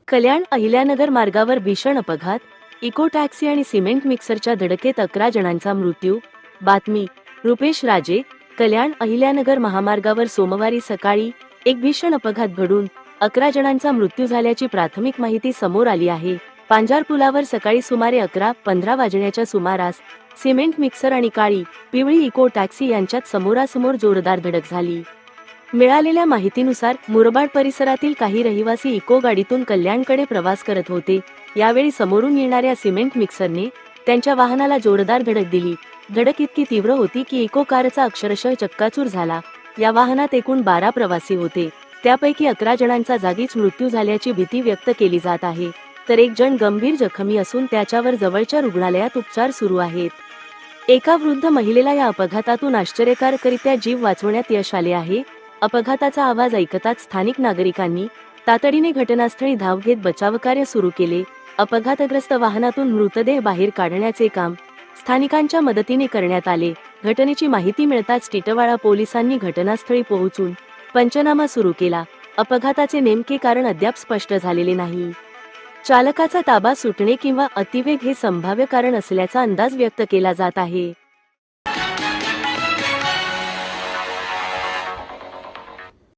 कल्याण अहिल्यानगर मार्गावर भीषण अपघात, इको टॅक्सी आणि सिमेंट मिक्सरच्या धडकेत 11 जणांचा मृत्यू. बातमी रुपेश राजे. कल्याण अहिल्यानगर महामार्गावर सोमवारी सकाळी एक भीषण अपघात घडून 11 जणांचा मृत्यू झाल्याची प्राथमिक माहिती समोर आली आहे. पांजार पुलावर सकाळी सुमारे 11:15 वाजण्याच्या सुमारास सिमेंट मिक्सर आणि काळी पिवळी इको टॅक्सी यांच्यात समोरासमोर जोरदार धडक झाली. मिळालेल्या माहितीनुसार मुरबाड परिसरातील काही रहिवासी इको गाडीतून कल्याणकडे प्रवास करत होते. यावेळी समोरून येणाऱ्या सिमेंट मिक्सरने त्यांच्या वाहनाला जोरदार धडक दिली. धडक इतकी तीव्र होती की इको कारचा अक्षरशः चक्काचूर झाला. या वाहनात एकूण 12 प्रवासी होते. त्यापैकी 11 जणांचा जागीच मृत्यू झाल्याची भीती व्यक्त केली जात आहे, तर एक जण गंभीर जखमी असून त्याच्यावर जवळच्या रुग्णालयात उपचार सुरू आहेत. एका वृद्ध महिलेला या अपघातातून आश्चर्यकारकरित्या जीव वाचवण्यात यश आले आहे. अपघाताचा आवाज ऐकताच स्थानिक नागरिकांनी तातडीने घटनास्थळी धाव घेत बचावकार्य सुरू केले. अपघातग्रस्त वाहनातून मृतदेह बाहेर काढण्याचे काम स्थानिकांच्या मदतीने करण्यात आले. घटनेची माहिती मिळताच टिटवाळा पोलिसांनी घटनास्थळी पोहोचून पंचनामा सुरू केला. अपघाताचे नेमके कारण अद्याप स्पष्ट झालेले नाही. चालकाचा ताबा सुटणे किंवा अतिवेग हे संभाव्य कारण असल्याचा अंदाज व्यक्त केला जात आहे.